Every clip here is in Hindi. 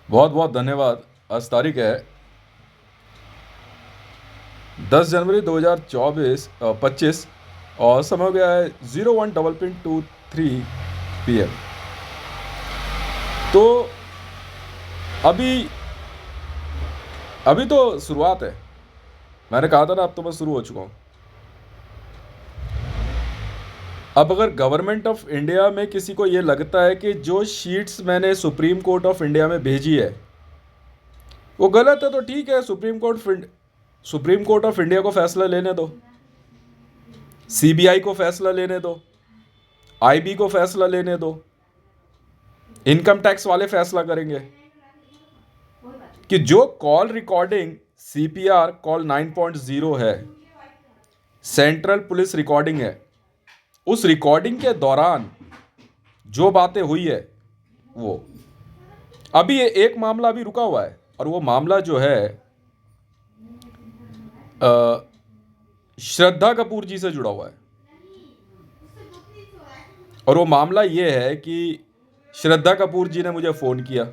बहुत बहुत धन्यवाद। आज तारीख है 10 जनवरी 2024 25 और समय हो गया है 01:23 PM। तो अभी अभी तो शुरुआत है। मैंने कहा था ना, अब तो मैं शुरू हो चुका हूँ। अब अगर गवर्नमेंट ऑफ इंडिया में किसी को ये लगता है कि जो शीट्स मैंने सुप्रीम कोर्ट ऑफ इंडिया में भेजी है वो गलत है, तो ठीक है, सुप्रीम कोर्ट ऑफ इंडिया को फैसला लेने दो, सीबीआई को फैसला लेने दो, आईबी को फैसला लेने दो, इनकम टैक्स वाले फैसला करेंगे कि जो कॉल रिकॉर्डिंग सीपीआर कॉल 9.0 है, सेंट्रल पुलिस रिकॉर्डिंग है, उस रिकॉर्डिंग के दौरान जो बातें हुई है वो अभी एक मामला अभी रुका हुआ है, और वो मामला जो है श्रद्धा कपूर जी से जुड़ा हुआ है। और वो मामला ये है कि श्रद्धा कपूर जी ने मुझे फ़ोन किया,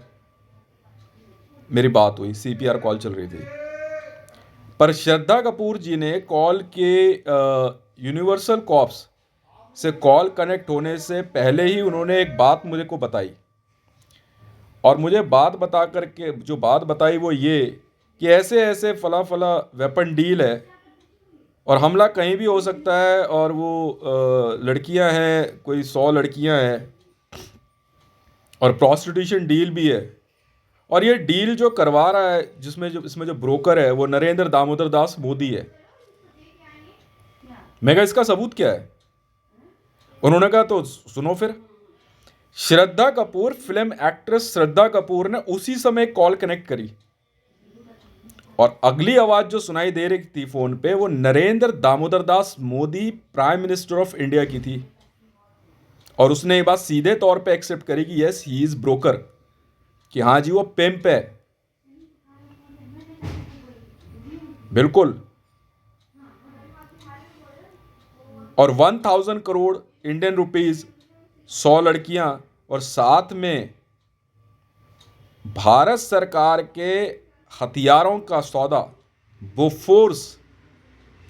मेरी बात हुई, सीपीआर कॉल चल रही थी, पर श्रद्धा कपूर जी ने कॉल के यूनिवर्सल कॉप्स से कॉल कनेक्ट होने से पहले ही उन्होंने एक बात मुझे को बताई, और मुझे बात बता करके जो बात बताई वो ये कि ऐसे ऐसे फला फला वेपन डील है और हमला कहीं भी हो सकता है, और वो लड़कियां हैं, कोई 100 लड़कियां हैं, और प्रोस्टिट्यूशन डील भी है। और ये डील जो करवा रहा है, इसमें जो ब्रोकर है वो नरेंद्र दामोदर दास मोदी है। मैं कहा इसका सबूत क्या है? उन्होंने कहा तो सुनो फिर। श्रद्धा कपूर, फिल्म एक्ट्रेस श्रद्धा कपूर ने उसी समय कॉल कनेक्ट करी, और अगली आवाज जो सुनाई दे रही थी फोन पे वो Narendra Damodar Das Modi, prime minister of India की थी। और उसने ये बात सीधे तौर पे एक्सेप्ट करी कि यस ही इज ब्रोकर, कि हाँ जी वो पिम्प है, बिल्कुल। और 1000 करोड़ इंडियन रुपीस, 100 लड़कियां, और साथ में भारत सरकार के हथियारों का सौदा, बोफोर्स।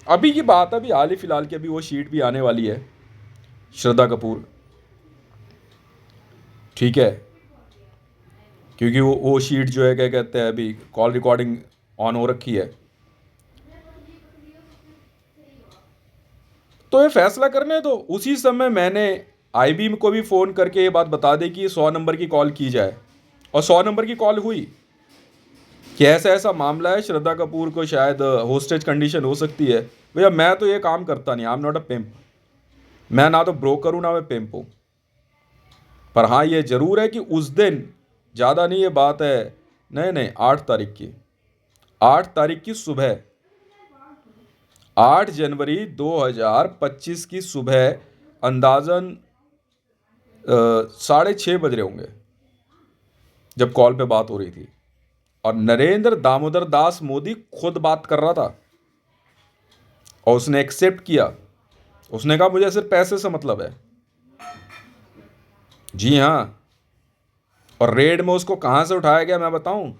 अभी की बात, अभी हाल ही फिलहाल की अभी वो शीट भी आने वाली है, श्रद्धा कपूर, ठीक है, क्योंकि वो शीट जो है क्या कहते हैं, अभी कॉल रिकॉर्डिंग ऑन हो रखी है। तो ये फैसला करने दो। उसी समय मैंने आईबी को भी फ़ोन करके ये बात बता दी कि 100 नंबर की कॉल की जाए, और 100 नंबर की कॉल हुई कि ऐसा ऐसा मामला है, श्रद्धा कपूर को शायद होस्टेज कंडीशन हो सकती है। भैया मैं तो ये काम करता नहीं, I am not a pimp, मैं ना तो ब्रोकर हूँ ना मैं पिम्प हूँ। पर हाँ ये ज़रूर है कि उस दिन, ज़्यादा नहीं, ये बात है नहीं नहीं 8 तारीख की, 8 तारीख की सुबह, 8 जनवरी 2025 की सुबह, अंदाजन 6:30 बज रहे होंगे जब कॉल पे बात हो रही थी, और नरेंद्र दामोदर दास मोदी खुद बात कर रहा था, और उसने एक्सेप्ट किया। उसने कहा मुझे सिर्फ पैसे से मतलब है। जी हाँ। और रेड में उसको कहाँ से उठाया गया मैं बताऊं?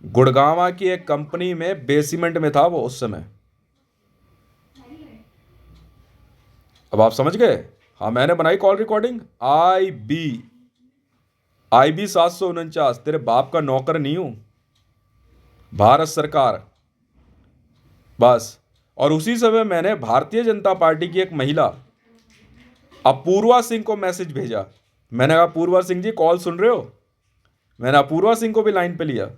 गुड़गांवा की एक कंपनी में बेसमेंट में था वो उस समय। अब आप समझ गए? हाँ, मैंने बनाई कॉल रिकॉर्डिंग। आई बी 749, तेरे बाप का नौकर नहीं हूं, भारत सरकार, बस। और उसी समय मैंने भारतीय जनता पार्टी की एक महिला अपूर्वा सिंह को मैसेज भेजा। मैंने कहा अपूर्वा सिंह जी कॉल सुन रहे हो? मैंने अपूर्वा सिंह को भी लाइन पे लिया।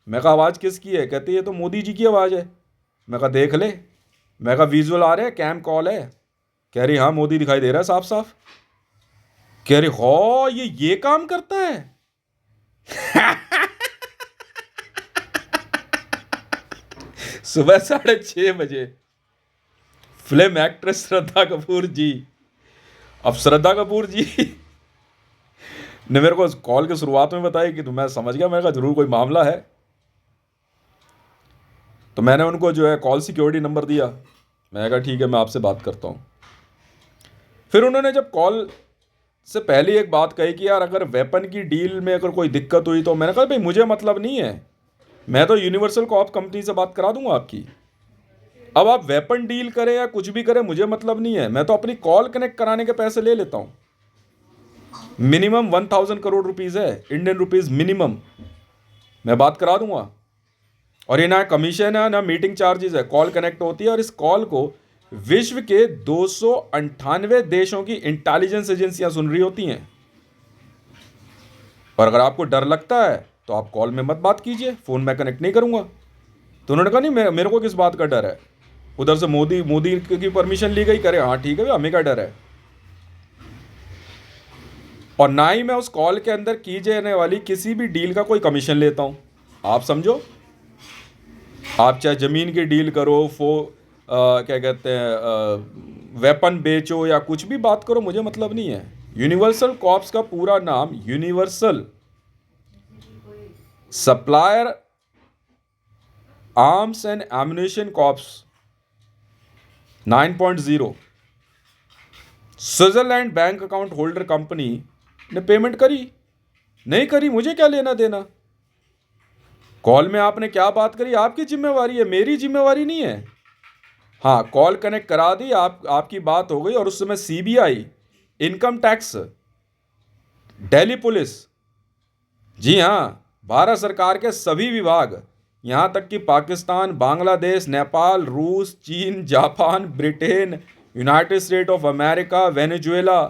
मैं कहा आवाज़ किसकी है? कहती है ये तो मोदी जी की आवाज़ है। मैं कहा देख ले। मैं कहा विजुअल आ रहे हैं, कैम कॉल है। कह रही हाँ मोदी दिखाई दे रहा है साफ साफ। कह रही हो ये काम करता है। सुबह 6:30 बजे फिल्म एक्ट्रेस श्रद्धा कपूर जी। अब श्रद्धा कपूर जी ने मेरे को कॉल की शुरुआत में बताई कि तो मैं समझ गया, मैंने कहा जरूर कोई मामला है। तो मैंने उनको जो है कॉल सिक्योरिटी नंबर दिया। मैंने कहा ठीक है मैं आपसे बात करता हूँ। फिर उन्होंने जब कॉल से पहले एक बात कही कि यार अगर वेपन की डील में अगर कोई दिक्कत हुई तो मैंने कहा भाई मुझे मतलब नहीं है, मैं तो यूनिवर्सल कॉप कंपनी से बात करा दूंगा आपकी। अब आप वेपन डील करें या कुछ भी करें मुझे मतलब नहीं है, मैं तो अपनी कॉल कनेक्ट कराने के पैसे ले लेता हूं। मिनिमम 1,000 करोड़ रुपीज़ है, इंडियन रुपीज़ मिनिमम, मैं बात करा दूंगा। और ये ना कमीशन है ना मीटिंग चार्जेस है, कॉल कनेक्ट होती है। और इस कॉल को विश्व के 298 देशों की इंटेलिजेंस एजेंसियां सुन रही होती हैं। और अगर आपको डर लगता है तो आप कॉल में मत बात कीजिए, फ़ोन मैं कनेक्ट नहीं करूंगा। तो उन्होंने कहा नहीं मेरे को किस बात का डर है, उधर से मोदी की परमिशन ली गई, करे हाँ ठीक है, हमें क्या डर है। और ना ही मैं उस कॉल के अंदर की जाने वाली किसी भी डील का कोई कमीशन लेता हूं। आप समझो, आप चाहे ज़मीन की डील करो, क्या कहते हैं वेपन बेचो या कुछ भी बात करो, मुझे मतलब नहीं है। यूनिवर्सल कॉर्प्स का पूरा नाम universal supplier arms and ammunition corps 9.0। Switzerland bank account holder company ने पेमेंट करी नहीं करी, मुझे क्या लेना देना। कॉल में आपने क्या बात करी आपकी जिम्मेवारी है, मेरी जिम्मेवारी नहीं है। हाँ, कॉल कनेक्ट करा दी, आपकी बात हो गई। और उस समय CBI, income tax, Delhi police, जी हाँ, भारत सरकार के सभी विभाग, यहाँ तक कि पाकिस्तान, बांग्लादेश, नेपाल, रूस, चीन, Japan, Britain, United State of America, Venezuela,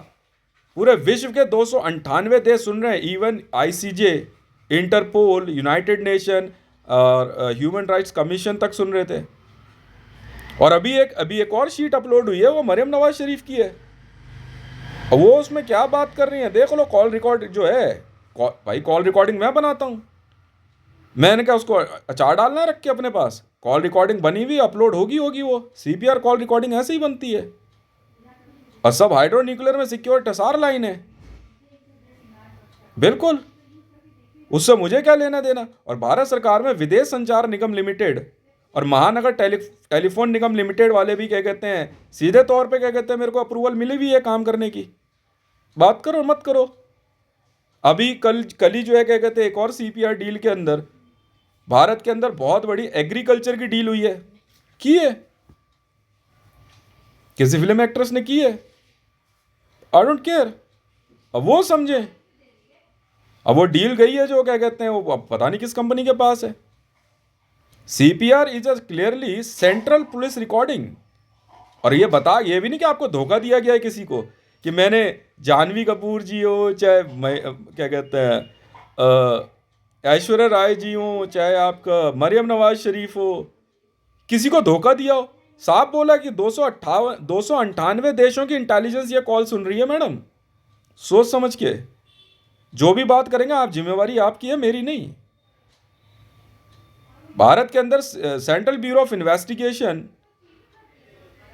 पूरे विश्व के 298 देश सुन रहे हैं। Even ICJ, Interpol, United Nation और ह्यूमन राइट्स कमीशन तक सुन रहे थे। और अभी एक और शीट अपलोड हुई है, वो मरियम नवाज शरीफ की है। वो उसमें क्या बात कर रही है देख लो। कॉल रिकॉर्ड जो है, भाई कॉल रिकॉर्डिंग मैं बनाता हूँ, मैंने क्या उसको अचार डालना रख के अपने पास। कॉल रिकॉर्डिंग बनी हुई अपलोड होगी वो सीपीआर कॉल रिकॉर्डिंग ऐसे ही बनती है। और सब हाइड्रो न्यूक्लियर में सिक्योर टसार लाइन है, बिल्कुल, उससे मुझे क्या लेना देना। और भारत सरकार में विदेश संचार निगम लिमिटेड और महानगर टेलीफोन निगम लिमिटेड वाले भी क्या कहते हैं, सीधे तौर पे क्या कहते हैं, मेरे को अप्रूवल मिली हुई है काम करने की, बात करो मत करो। अभी कल ही जो है क्या कहते हैं, एक और सीपीआर डील के अंदर भारत के अंदर बहुत बड़ी एग्रीकल्चर की डील हुई है, की है, किसी फिल्म एक्ट्रेस ने की है, आई डोंट केयर। अब वो समझे, अब वो डील गई है जो क्या कहते हैं, वो अब पता नहीं किस कंपनी के पास है। CPR is a clearly central police recording. और ये भी नहीं कि आपको धोखा दिया गया है किसी को, कि मैंने जानवी कपूर जी हो, चाहे क्या कहते हैं ऐश्वर्या राय जी हो, चाहे आपका मरियम नवाज शरीफ हो, किसी को धोखा दिया हो। साहब बोला कि 298 देशों की इंटेलिजेंस ये कॉल सुन रही है मैडम, सोच समझ के जो भी बात करेंगे आप, जिम्मेवारी आपकी है, मेरी नहीं। भारत के अंदर central bureau of investigation,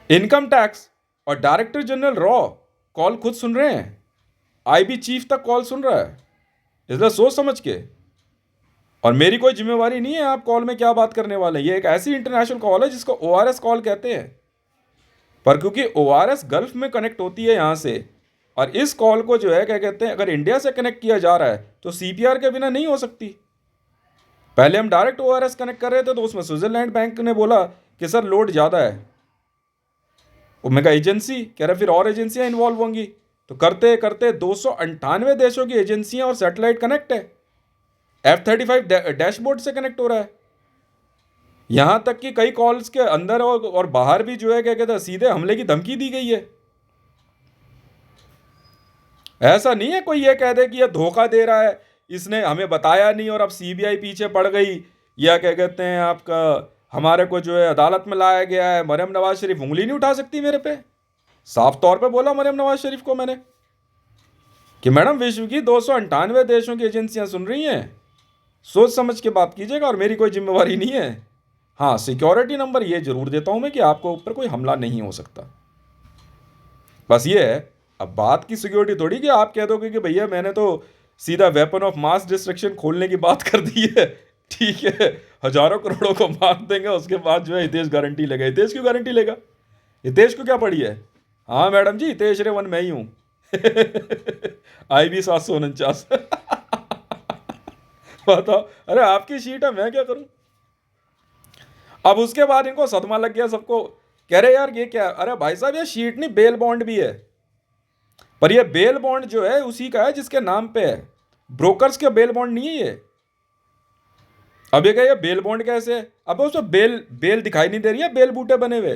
income tax और डायरेक्टर जनरल रॉ कॉल खुद सुन रहे हैं, आईबी चीफ तक कॉल सुन रहा है, इसलिए सोच समझ के। और मेरी कोई जिम्मेवारी नहीं है आप कॉल में क्या बात करने वाले हैं। ये एक ऐसी इंटरनेशनल कॉल है जिसको ओआरएस कॉल कहते हैं, पर क्योंकि ओआरएस गल्फ में कनेक्ट होती है यहाँ से, और इस कॉल को जो है क्या कहते हैं, अगर इंडिया से कनेक्ट किया जा रहा है तो सीपीआर के बिना नहीं हो सकती। पहले हम डायरेक्ट ओआरएस कनेक्ट कर रहे थे तो उसमें स्विट्जरलैंड बैंक ने बोला कि सर लोड ज़्यादा है। मैं कहा एजेंसी, कह रहा फिर और एजेंसियां इन्वॉल्व होंगी। तो करते करते 298 देशों की एजेंसियां और सैटेलाइट कनेक्ट है, F-35 डैशबोर्ड से कनेक्ट हो रहा है। यहां तक कि कई कॉल्स के अंदर और बाहर भी जो है क्या कहते हैं, सीधे हमले की धमकी दी गई है। ऐसा नहीं है कोई ये कह दे कि ये धोखा दे रहा है, इसने हमें बताया नहीं और अब सीबीआई पीछे पड़ गई, या क्या कहते हैं आपका हमारे को जो है अदालत में लाया गया है। मरियम नवाज शरीफ उंगली नहीं उठा सकती मेरे पे। साफ तौर पे बोला मरियम नवाज शरीफ को मैंने कि मैडम विश्व की 298 देशों की एजेंसियां सुन रही हैं, सोच समझ के बात कीजिएगा, और मेरी कोई जिम्मेवारी नहीं है। हाँ, सिक्योरिटी नंबर ये जरूर देता हूं मैं कि आपको ऊपर कोई हमला नहीं हो सकता, बस ये है। अब बात की सिक्योरिटी थोड़ी कि आप कह दोगे कि भैया मैंने तो सीधा वेपन ऑफ मास डिस्ट्रक्शन खोलने की बात कर दी है, ठीक है, हजारों करोड़ों को मार देंगे, उसके बाद जो है हितेश गारंटी लेगा। हितेश क्यों गारंटी लेगा, हितेश को क्या पड़ी है। हाँ मैडम जी, हितेश रेवन मैं ही हूँ, IB 749। बताओ, अरे आपकी शीट है, मैं क्या करूं। अब उसके बाद इनको सदमा लग गया सबको, कह रहे यार ये क्या, अरे भाई साहब ये शीट नहीं, बेल बॉन्ड भी है। पर ये बेल बॉन्ड जो है उसी का है जिसके नाम पे है, ब्रोकर्स के बेल बॉन्ड नहीं है ये। अब ये क्या, ये बेल बॉन्ड कैसे है? अब उसमें बेल बेल दिखाई नहीं दे रही है, बेल बूटे बने हुए।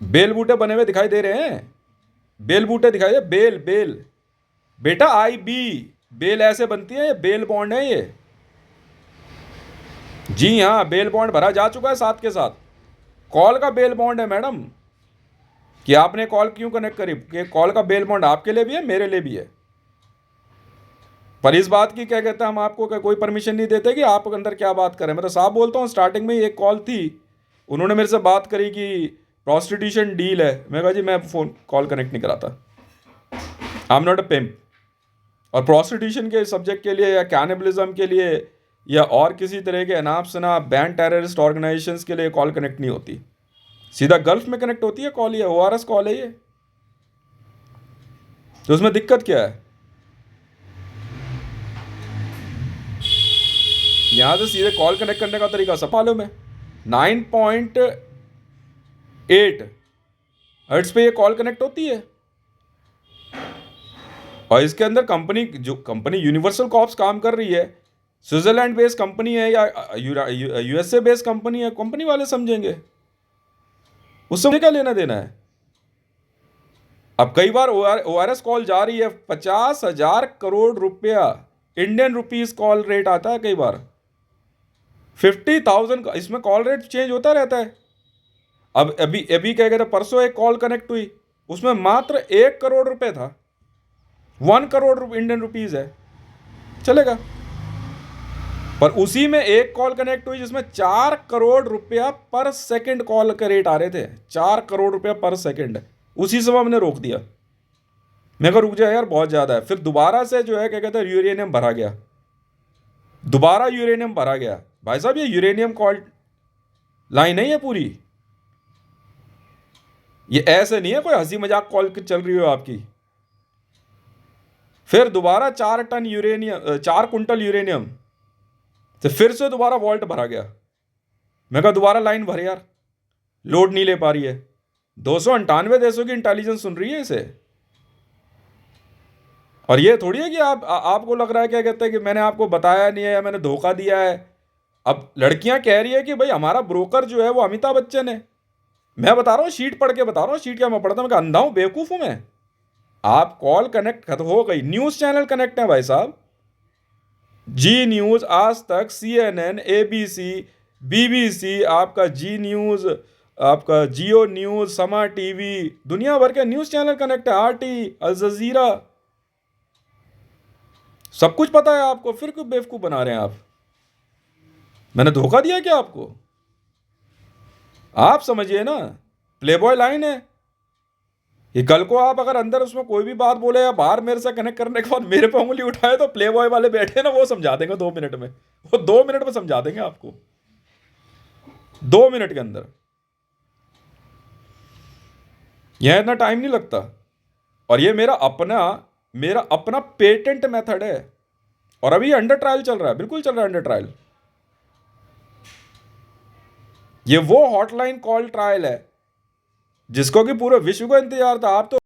बेल बूटे बने हुए दिखाई दे रहे हैं, बेल बूटे दिखाई दे, बेल बेल बेटा, IB बेल ऐसे बनती है, ये बेल बॉन्ड है ये। जी हाँ, बेल बॉन्ड भरा जा चुका है साथ के साथ, कॉल का बेल बॉन्ड है मैडम। कि आपने कॉल क्यों कनेक्ट करी, कि कॉल का बेल बॉन्ड आपके लिए भी है, मेरे लिए भी है। पर इस बात की क्या कहते हैं, हम आपको कोई परमिशन नहीं देते कि आप अंदर क्या बात करें। मैं तो साफ बोलता हूँ, स्टार्टिंग में एक कॉल थी, उन्होंने मेरे से बात करी कि प्रोस्टिट्यूशन डील है। मैं कहा जी मैं फ़ोन कॉल कनेक्ट नहीं कराता, I am not a pimp. और प्रोस्टिट्यूशन के सब्जेक्ट के लिए या कैनिबलिज्म के लिए या और किसी तरह के अनाप शनाप बैन टेररिस्ट ऑर्गेनाइजेशंस के लिए कॉल कनेक्ट नहीं होती, सीधा गल्फ में कनेक्ट होती है कॉल, ये ORS कॉल है ये। तो उसमें दिक्कत क्या है, यहाँ से सीधे कॉल कनेक्ट करने का तरीका सब मालूम है। 9.8 हर्ट्ज पे ये कॉल कनेक्ट होती है। और इसके अंदर कंपनी, जो कंपनी यूनिवर्सल कॉर्प्स काम कर रही है, स्विट्जरलैंड बेस्ड कंपनी है या USA बेस्ड कंपनी है, कंपनी वाले समझेंगे, उससे क्या लेना देना है। अब कई बार ORS कॉल जा रही है, 50,000 करोड़ रुपया इंडियन रुपीस कॉल रेट आता है, कई बार 50,000 इसमें कॉल रेट चेंज होता रहता है। अब अभी अभी क्या कहते हैं, परसों एक कॉल कनेक्ट हुई, उसमें मात्र 1 करोड़ रुपए था, 1 करोड़ इंडियन रुपीज है, चलेगा। पर उसी में एक कॉल कनेक्ट हुई जिसमें 4 करोड़ रुपया पर सेकंड कॉल के रेट आ रहे थे, 4 करोड़ रुपया पर सेकंड। उसी समय हमने रोक दिया, मैं कहा रुक जाए यार बहुत ज़्यादा है। फिर दोबारा से जो है क्या कहते हैं यूरेनियम भरा गया, दोबारा यूरेनियम भरा गया। भाई साहब ये यूरेनियम कॉल लाइन नहीं है पूरी, ये ऐसे नहीं है कोई हंसी मजाक कॉल चल रही हो आपकी। फिर दोबारा 4 टन यूरेनियम, 4 कुंटल यूरेनियम, तो फिर से दोबारा वॉल्ट भरा गया। मैं कहा दोबारा लाइन भर यार, लोड नहीं ले पा रही है। 298 देशों की इंटेलिजेंस सुन रही है इसे। और ये थोड़ी है कि आपको लग रहा है क्या कहते हैं कि मैंने आपको बताया नहीं है या मैंने धोखा दिया है। अब लड़कियां कह रही है कि भाई हमारा ब्रोकर जो है वो अमिताभ बच्चन है। मैं बता रहा हूँ, शीट पढ़ के बता रहा हूँ, शीट क्या मैं पढ़ता हूँ, मैं अंधा हूँ, बेवकूफ़ हूँ मैं। आप कॉल कनेक्ट खत्म हो गई, न्यूज़ चैनल कनेक्ट है भाई साहब, जी न्यूज़, आज तक, CNN, ABC, BBC, आपका जी न्यूज़, आपका जियो न्यूज़, समा TV, दुनिया भर के न्यूज़ चैनल कनेक्ट है, RT, अल जजीरा, सब कुछ पता है आपको, फिर क्यों बेवकूफ़ बना रहे हैं आप। मैंने धोखा दिया क्या आपको? आप समझिए ना, प्लेबॉय लाइन है ये। कल को आप अगर अंदर उसमें कोई भी बात बोले या बाहर मेरे से कनेक्ट करने के बाद मेरे पे उंगली उठाए, तो प्लेबॉय वाले बैठे ना, वो समझा देंगे 2 मिनट में, वो 2 मिनट में समझा देंगे आपको, 2 मिनट के अंदर। यह इतना टाइम नहीं लगता। और ये मेरा अपना पेटेंट मेथड है, और अभी अंडर ट्रायल चल रहा है, बिल्कुल चल रहा है अंडर ट्रायल। ये वो हॉटलाइन कॉल ट्रायल है जिसको कि पूरे विश्व को इंतजार था। आप तो